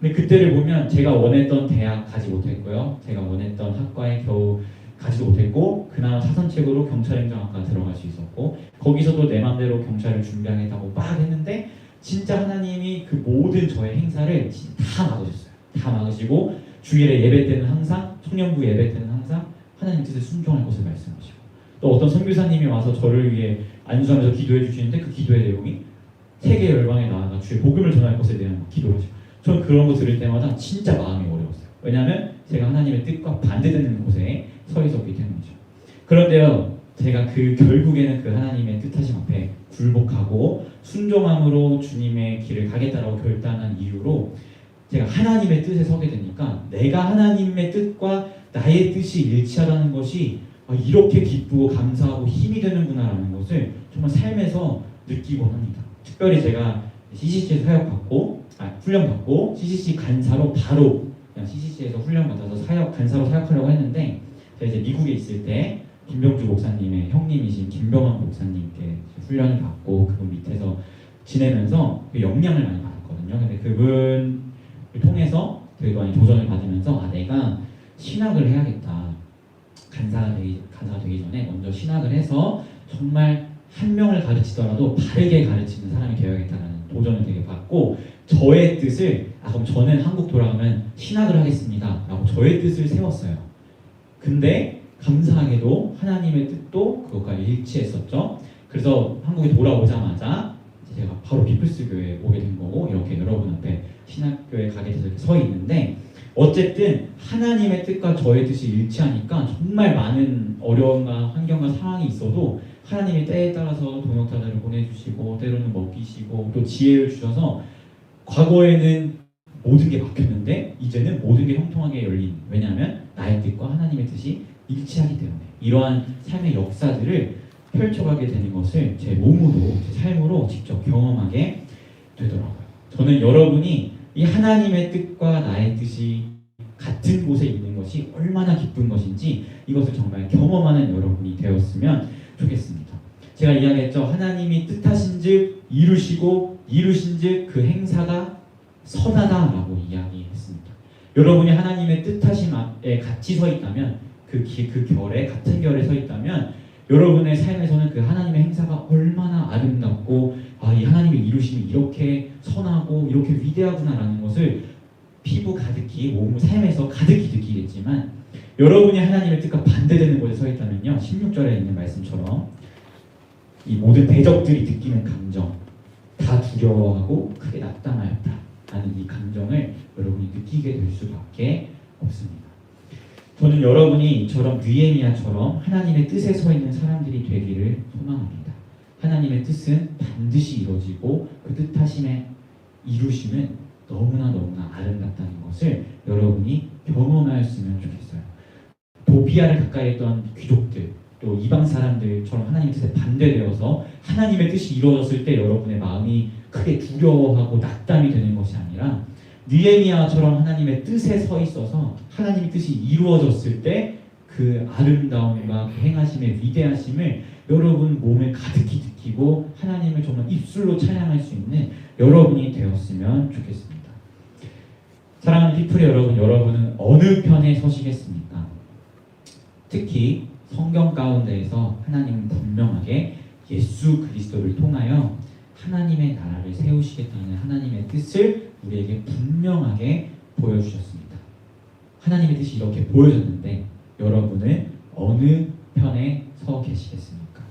근데 그때를 보면 제가 원했던 대학 가지 못했고요, 제가 원했던 학과에 겨우 가지도 못했고 그나마 사선책으로 경찰행정학과 들어갈 수 있었고 거기서도 내 맘대로 경찰을 준비하겠다고 막 했는데 진짜 하나님이 그 모든 저의 행사를 다 막으셨어요. 다 막으시고 주일에 예배 때는 항상 청년부 예배 때는 항상 하나님 뜻에 순종할 것을 말씀하시고 또 어떤 선교사님이 와서 저를 위해 안수하면서 기도해 주시는데 그 기도의 내용이 세계 열방에 나아가 주의 복음을 전할 것에 대한 기도를 하시고 저는 그런 거 들을 때마다 진짜 마음이 어려웠어요. 왜냐하면 제가 하나님의 뜻과 반대되는 곳에 서 있었기 때문이죠. 그런데요, 제가 결국에는 그 하나님의 뜻하심 앞에 굴복하고 순종함으로 주님의 길을 가겠다라고 결단한 이유로 제가 하나님의 뜻에 서게 되니까 내가 하나님의 뜻과 나의 뜻이 일치하다는 것이 이렇게 기쁘고 감사하고 힘이 되는구나라는 것을 정말 삶에서 느끼곤 합니다. 특별히 제가 CCC 훈련 받고 CCC 간사로 바로 그냥 CCC에서 훈련 받아서 간사로 사역하려고 했는데, 제가 이제 미국에 있을 때 김병주 목사님의 형님이신 김병환 목사님께 훈련을 받고 그분 밑에서 지내면서 그 영향을 많이 받았거든요. 근데 그분을 통해서 되게 많이 도전을 받으면서 내가 신학을 해야겠다. 간사가 되기 전에 먼저 신학을 해서 정말 한 명을 가르치더라도 바르게 가르치는 사람이 되어야겠다는 도전을 되게 받고, 저의 뜻을 그럼 저는 한국 돌아가면 신학을 하겠습니다 라고 저의 뜻을 세웠어요. 근데 감사하게도 하나님의 뜻도 그것과 일치했었죠. 그래서 한국에 돌아오자마자 제가 바로 피플스 교회에 오게 된 거고, 이렇게 여러분 앞에 신학교에 가게 돼서 이렇게 서 있는데, 어쨌든 하나님의 뜻과 저의 뜻이 일치하니까 정말 많은 어려움과 환경과 상황이 있어도 하나님이 때에 따라서 동역자들을 보내주시고 때로는 먹이시고 또 지혜를 주셔서, 과거에는 모든 게 막혔는데 이제는 모든 게 형통하게 열린, 왜냐하면 나의 뜻과 하나님의 뜻이 일치하기 때문에 이러한 삶의 역사들을 펼쳐가게 되는 것을 제 몸으로, 제 삶으로 직접 경험하게 되더라고요. 저는 여러분이 이 하나님의 뜻과 나의 뜻이 같은 곳에 있는 것이 얼마나 기쁜 것인지 이것을 정말 경험하는 여러분이 되었으면 좋겠습니다. 제가 이야기했죠. 하나님이 뜻하신즉 이루시고 이루신즉 그 행사가 선하다라고 이야기했습니다. 여러분이 하나님의 뜻하심에 같이 서 있다면, 그 결에 같은 결에 서 있다면 여러분의 삶에서는 그 하나님의 행사가 얼마나 아름답고 이 하나님의 이루심이 이렇게 선하고 이렇게 위대하구나라는 것을 피부 가득히, 몸 삶에서 가득히 느끼겠지만, 여러분이 하나님의 뜻과 반대되는 곳에 서 있다면요, 16절에 있는 말씀처럼 이 모든 대적들이 느끼는 감정, 다 두려워하고 크게 낙담하였다 라는 이 감정을 여러분이 느끼게 될 수밖에 없습니다. 저는 여러분이 이처럼 느헤미야처럼 하나님의 뜻에 서 있는 사람들이 되기를 소망합니다. 하나님의 뜻은 반드시 이루어지고 그 뜻하심의 이루심은 너무나 아름답다는 것을 여러분이 경험하였으면 좋겠어요. 도비아를 가까이 했던 귀족들, 또 이방 사람들처럼 하나님의 뜻에 반대되어서 하나님의 뜻이 이루어졌을 때 여러분의 마음이 크게 두려워하고 낙담이 되는 것이 아니라, 느헤미야처럼 하나님의 뜻에 서 있어서 하나님의 뜻이 이루어졌을 때 그 아름다움과 그 행하심의 위대하심을 여러분 몸에 가득히 느끼고 하나님을 정말 입술로 찬양할 수 있는 여러분이 되었으면 좋겠습니다. 사랑하는 피플 여러분, 여러분은 어느 편에 서시겠습니까? 특히 성경 가운데에서 하나님은 분명하게 예수 그리스도를 통하여 하나님의 나라를 세우시겠다는 하나님의 뜻을 우리에게 분명하게 보여주셨습니다. 하나님의 뜻이 이렇게 보여졌는데 여러분은 어느 편에 서 계시겠습니까?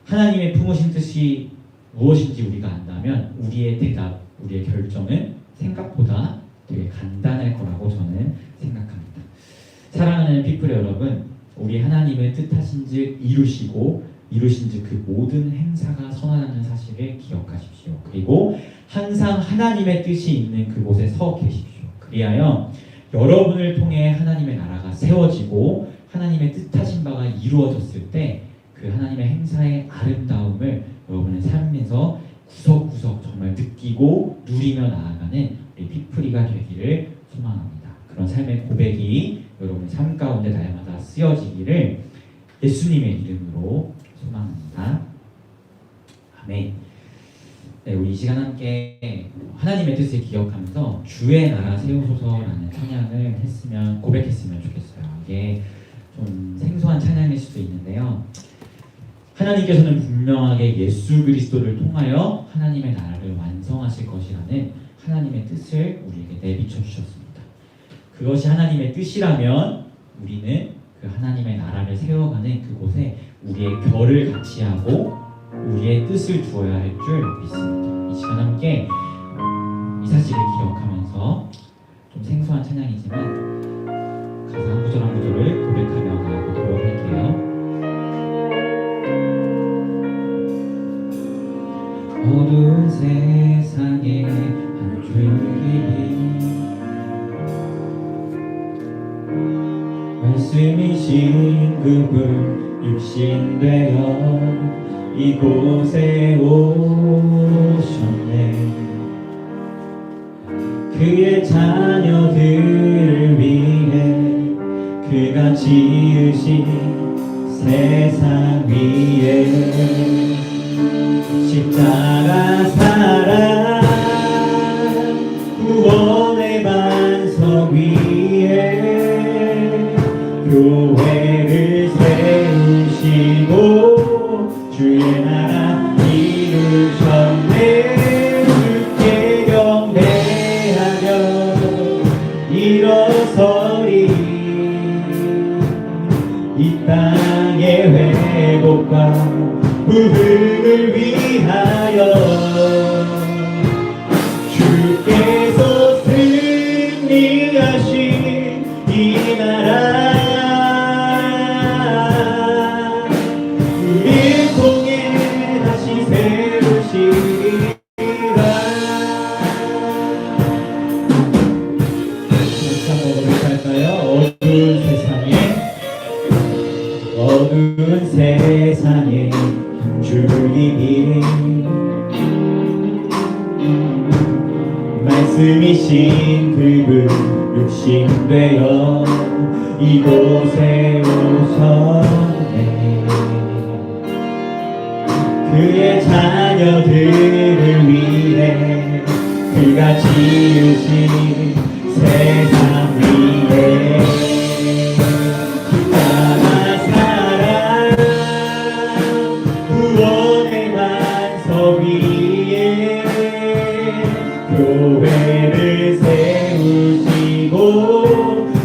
하나님의 품으신 뜻이 무엇인지 우리가 안다면 우리의 대답, 우리의 결정은 생각보다 되게 간단할 거라고 저는 생각합니다. 사랑하는 피플 여러분, 우리 하나님의 뜻하신즉 이루시고 이루신즉 그 모든 행사가 선하다는 사실을 기억하십시오. 그리고 항상 하나님의 뜻이 있는 그곳에 서 계십시오. 그리하여 여러분을 통해 하나님의 나라가 세워지고 하나님의 뜻하신 바가 이루어졌을 때 그 하나님의 행사의 아름다움을 여러분의 삶에서 구석구석 정말 느끼고 누리며 나아가는 우리 피플이가 되기를 소망합니다. 그런 삶의 고백이 여러분의 삶 가운데 날마다 쓰여지기를 예수님의 이름으로 소망합니다. 아멘. 네, 우리 이 시간 함께 하나님의 뜻을 기억하면서 주의 나라 세우소서라는 찬양을 고백했으면 좋겠어요. 이게 좀 생소한 찬양일 수도 있는데요. 하나님께서는 분명하게 예수 그리스도를 통하여 하나님의 나라를 완성하실 것이라는 하나님의 뜻을 우리에게 내비쳐 주셨습니다. 그것이 하나님의 뜻이라면 우리는 그 하나님의 나라를 세워가는 그곳에 우리의 결을 같이 하고 우리의 뜻을 두어야 할 줄 믿습니다. 이 시간 함께 이 사실을 기억하면서 좀 생소한 찬양이지만 가사 한 구절 한 구절을 고백하며 나아가도록 할게요. 어두운 세상에 한 줄기 말씀이신 그분 육신되어 이곳에 오셨네. 그의 자녀들을 위해 그가 지으신 세상 위에 십자가 사랑 구원의 반석 위에 교회를 세우시고 주의 나라 이루셨네. 주께 경배하며 일어서리. 이 땅의 회복과 부흥을 위하여 주께서 승리하신 이 나라 우리를 통해 다시 세우시리라. 할까요? 어두운 세상에 주님이 말씀이신 그분 육신되어 이곳에 오셨네. 그의 자녀들을 위해 그가 지으신 세상 위에 십자가 사랑 구원의 반석 위에 교회를 세우시고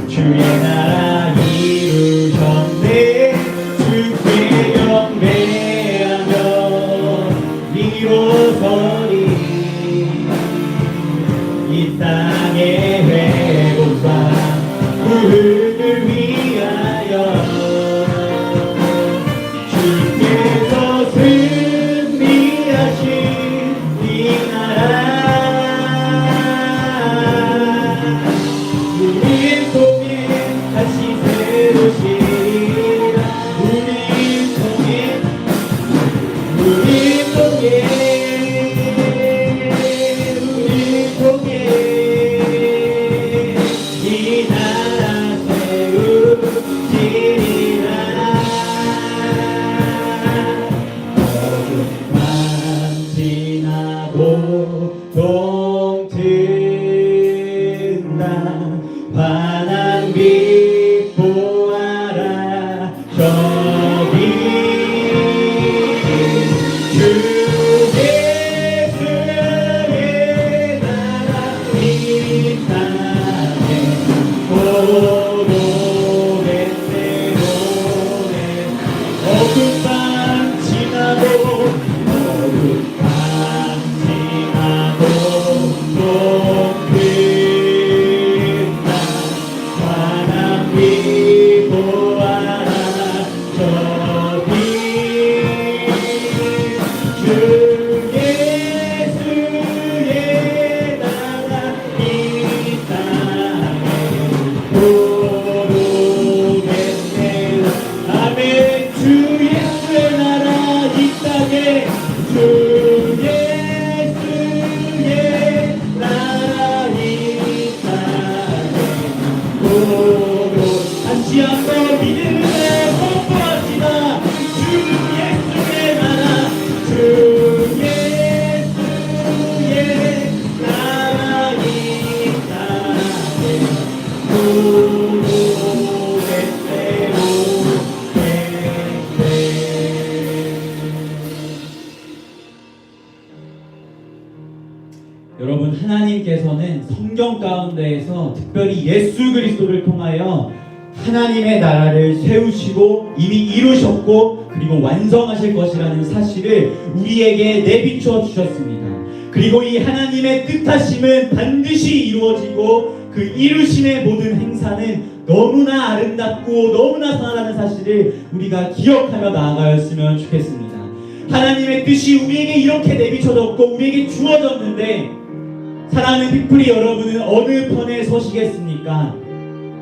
주의 나라 이루셨네. 주께 경배하며 일어서리. 이 땅의 회복과 부흥을 위하여 주께서 승리하신 이 나라 우리를 통해 다시 세우시리라. 우리를 통해 이 나라 세우시리라. 어둠만 지나고 동튼다 환한 빛 보아라. 저기 주 예수의 나라 이 땅에 오로겠네. 어둠만 지나고 동끝나 환한 빛 보아라. 저기 주 예수의 나라 이 땅에 오르겠네. 아멘. 주 예수의 나라 이 땅에 주 예수의 나라 이 땅에 오르. 다시 한번 믿음으로 선포합시다. 주 예수의 나라 주 예수의 나라 이 땅에 여러분, 하나님께서는 성경 가운데에서 특별히 예수 그리스도를 통하여 하나님의 나라를 세우시고 이미 이루셨고 그리고 완성하실 것이라는 사실을 우리에게 내비추어 주셨습니다. 그리고 이 하나님의 뜻하심은 반드시 이루어지고 그 이루심의 모든 행사는 너무나 아름답고 너무나 선하다는 사실을 우리가 기억하며 나아가였으면 좋겠습니다. 하나님의 뜻이 우리에게 이렇게 내비쳐졌고 우리에게 주어졌는데 사랑하는 빅프리 여러분은 어느 편에 서시겠습니까?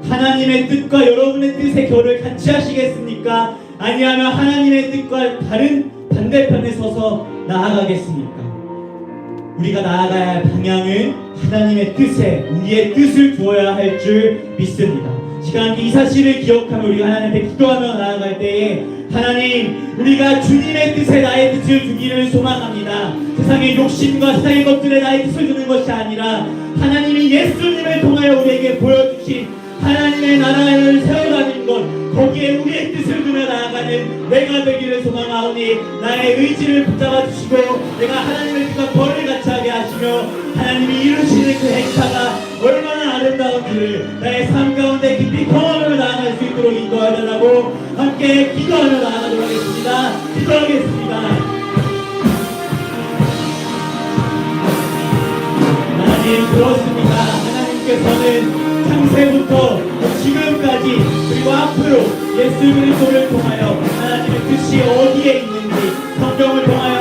하나님의 뜻과 여러분의 뜻의 결을 같이 하시겠습니까? 아니하면 하나님의 뜻과 다른 반대편에 서서 나아가겠습니까? 우리가 나아가야 할 방향은 하나님의 뜻에 우리의 뜻을 두어야 할 줄 믿습니다. 시간 이 사실을 기억하며 우리가 하나님께 기도하며 나아갈 때에 하나님, 우리가 주님의 뜻에 나의 뜻을 두기를 소망합니다. 세상의 욕심과 세상의 것들에 나의 뜻을 두는 것이 아니라 하나님이 예수님을 통하여 우리에게 보여주신 하나님의 나라를 세워가는 것, 거기에 우리의 뜻을 두며 나아가는 내가 되기를 소망하오니 나의 의지를 붙잡아 주시고 내가 하나님의 뜻과 벌을 같이 하게 하시며 하나님이 이루시는 그 행사가 얼마나 아름다운지를 나의 삶 가운데 깊이 경험하며 나아갈 수 있도록 인도하달라고 함께 기도하며 나아가도록 하겠습니다. 기도하겠습니다. 하나님, 그렇습니다. 하나님께서는 창세부터 지금까지 그리고 앞으로 예수 그리스도를 통하여 하나님의 뜻이 어디에 있는지 성경을 통하여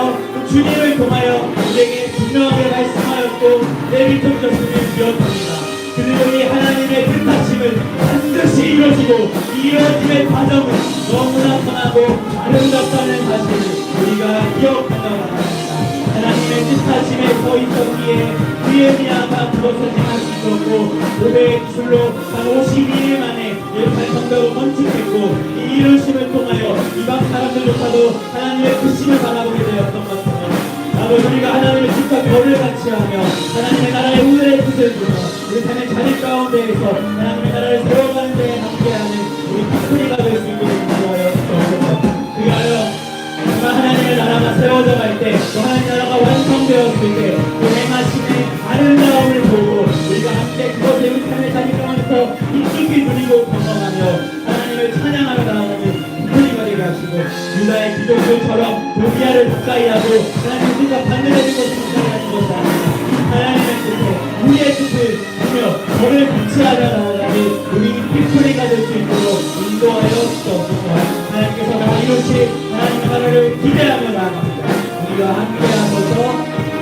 주님을 통하여 우리에게 분명하게 말씀하였고 내비쳐주셨음을 기억합니다. 그들이 하나님의 뜻하심은 반드시 이루어지고 이루어짐의 과정은 너무나 선하고 아름답다는 사실을 우리가 기억하며 나갑니다. 하나님의 뜻하심에 서 있었기에 느헤미야가 그것을 행할 수 있었고 고대의 기술로 단 52일 만에 예루살렘 성벽을 건축했고 이 이루심을 통하여 이방 사람들조차도 하나님의 뜻심을 바라보게 되었던 것처럼 아버지, 우리가 하나님의 뜻과 결을 같이 하며 하나님의 나라의 오늘의 뜻을 두며 우리 삶의 자리 가운데에서 하나님의 나라를 세워가는 데에 함께하는 우리 피크리가 될 수 있도록 인도하여 주옵소서. 그리하여 하나님의 나라가 세워져 갈 때, 또 하나님의 나라가 완성되었을 때, 그 행하심의 아름다움을 보고 우리가 함께 그것을 우리 삶의 자리 가운데서 깊이 누리고 경험하며 하나님을 찬양하며 나아가는 우리가 되게 하시고 유다의 귀족들처럼 도비아를 가까이 하고 하나님의 뜻과 반대되는 것을 가까이 하는 것이 아니라 하나님의 뜻에 우리의 뜻을 두며 저를 같이하며 나아가는 우리 피크리가 될 수 있도록 인도하여 주옵소서. 하나님께서 다 이루시 하나님의 나라를 기대하며 나아갑니다. 우리가 함께하셔서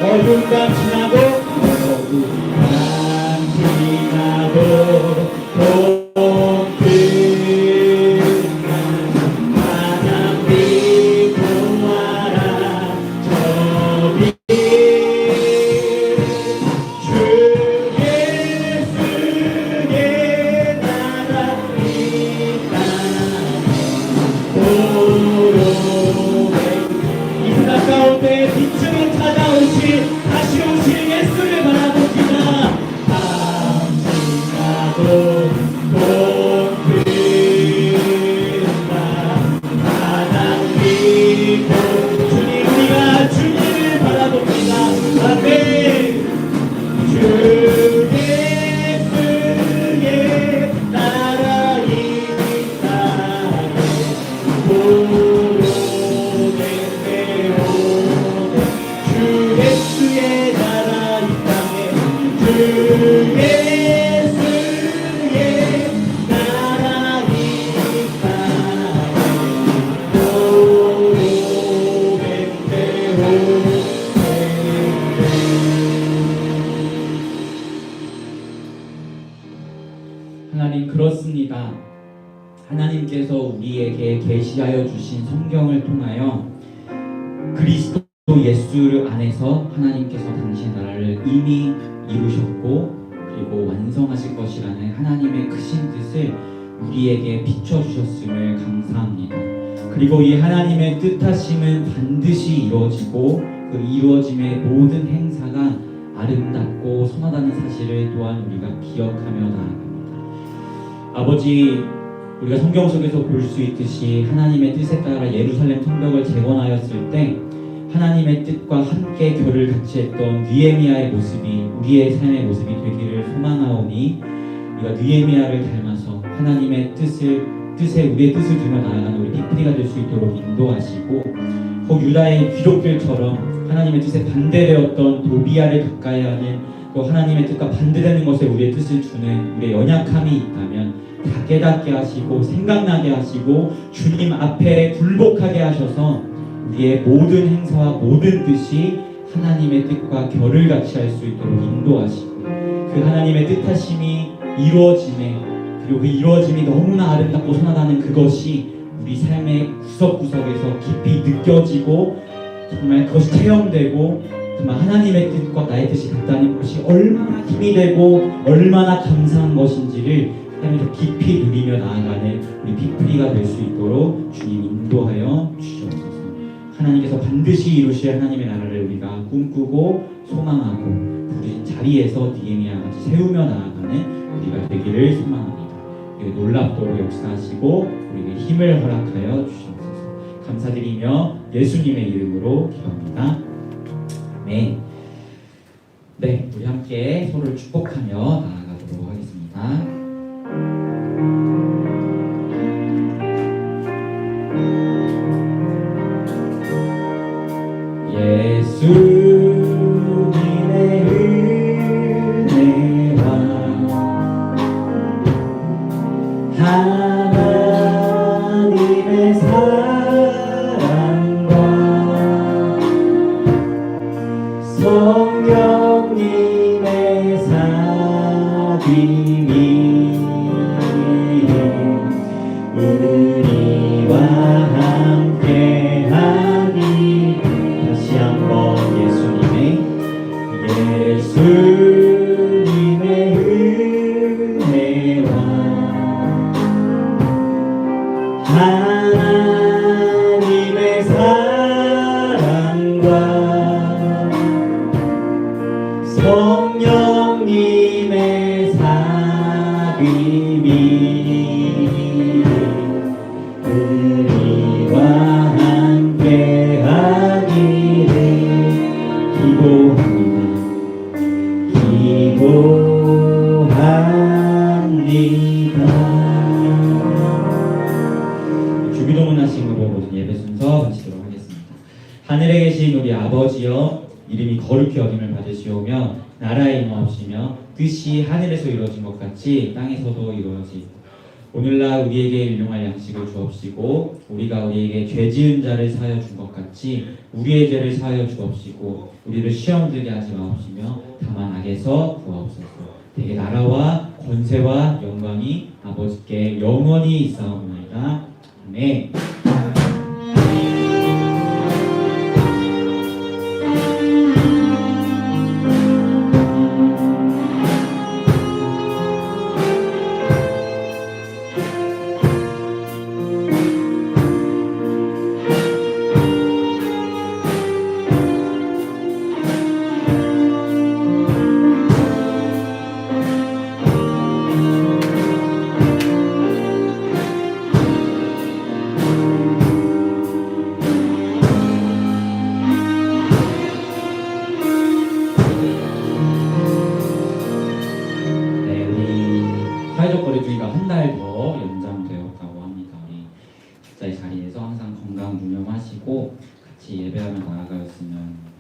어두운 밤 지나고 어두운 밤 지나고 봄 끝난 바람이 보아라 저기 주 예수의 나라이 이 세상 가운데 빛으로 찾아오신 다시 오실 예수를 바라봅니다. 밤 지나도 봄 끝나 바람 비고 주님, 우리가 주님을 바라봅니다. 아멘. 주 예수의 나라이 주 예수의 나라 이 땅에 주 예수의 나라 이 땅에 하나님, 그렇습니다. 하나님께서 우리에게 계시하여 주신 성경을 통하여 그리스도 예수 안에서 하나님께서 당신의 나라를 이미 이루셨고 그리고 완성하실 것이라는 하나님의 크신 뜻을 우리에게 비춰주셨음을 감사합니다. 그리고 이 하나님의 뜻하심은 반드시 이루어지고 그 이루어짐의 모든 행사가 아름답고 선하다는 사실을 또한 우리가 기억하며 나아갑니다. 아버지, 우리가 성경 속에서 볼 수 있듯이 하나님의 뜻에 따라 예루살렘 성벽을 재건하였을 때 하나님의 뜻과 함께 결을 같이 했던 느헤미야의 모습이 우리의 삶의 모습이 되기를 소망하오니 우리가 느헤미야를 닮아서 하나님의 뜻에 우리의 뜻을 두며 나아가는 우리 피크리가 될 수 있도록 인도하시고 혹 유다의 귀족들처럼 하나님의 뜻에 반대되었던 도비아를 가까이 하는 또 하나님의 뜻과 반대되는 것에 우리의 뜻을 주는 우리의 연약함이 있다면 다 깨닫게 하시고 생각나게 하시고 주님 앞에 굴복하게 하셔서 우리의 모든 행사와 모든 뜻이 하나님의 뜻과 결을 같이 할 수 있도록 인도하시고 그 하나님의 뜻하심이 이루어짐에 그리고 그 이루어짐이 너무나 아름답고 선하다는 그것이 우리 삶의 구석구석에서 깊이 느껴지고 정말 그것이 체험되고 정말 하나님의 뜻과 나의 뜻이 같다는 것이 얼마나 힘이 되고 얼마나 감사한 것인지를 삶에서 깊이 누리며 나아가는 우리 피프리가 될 수 있도록 주님 인도하여 주시옵소서. 하나님께서 반드시 이루실 하나님의 나라를 우리가 꿈꾸고 소망하고 부르신 자리에서 니에미아와 같이 세우며 나아가는 우리가 되기를 소망합니다. 그리고 놀랍도록 역사하시고 우리에게 힘을 허락하여 주시옵소서. 감사드리며 예수님의 이름으로 기도합니다. 아멘. 네, 우리 함께 서로를 축복하며 나아가도록 하겠습니다. 예수님의 은혜와 하나님의 사랑과 성령님의 사귐이 우리와 함께하니 다시 한번 예수님의 은혜와 하나님의 사랑과 성령님의 사귐이 우리와 함께하기를 기도합니다. 주기도문 하심으로 모든 예배 순서 마치도록 하겠습니다. 하늘에 계신 우리 아버지여, 이름이 거룩히 여김을 받으시오며 나라의 임하옵시며 뜻이 하늘에서 이루어진 것 같이 땅에서도 이루어지고 오늘날 우리에게 일용할 양식을 주옵시고 우리가 우리에게 죄 지은 자를 사하여 준 것 같이 우리의 죄를 사하여 주옵시고 우리를 시험 들게 하지 마옵시며 다만 악에서 구하옵소서. 대개 나라와 권세와 영광이 아버지께 영원히 있사옵나이다. 아멘. 사회적 거리두기가 한 달 더 연장되었다고 합니다. 우리 각자의 자리에서 항상 건강 유념하시고 같이 예배하며 나아가였으면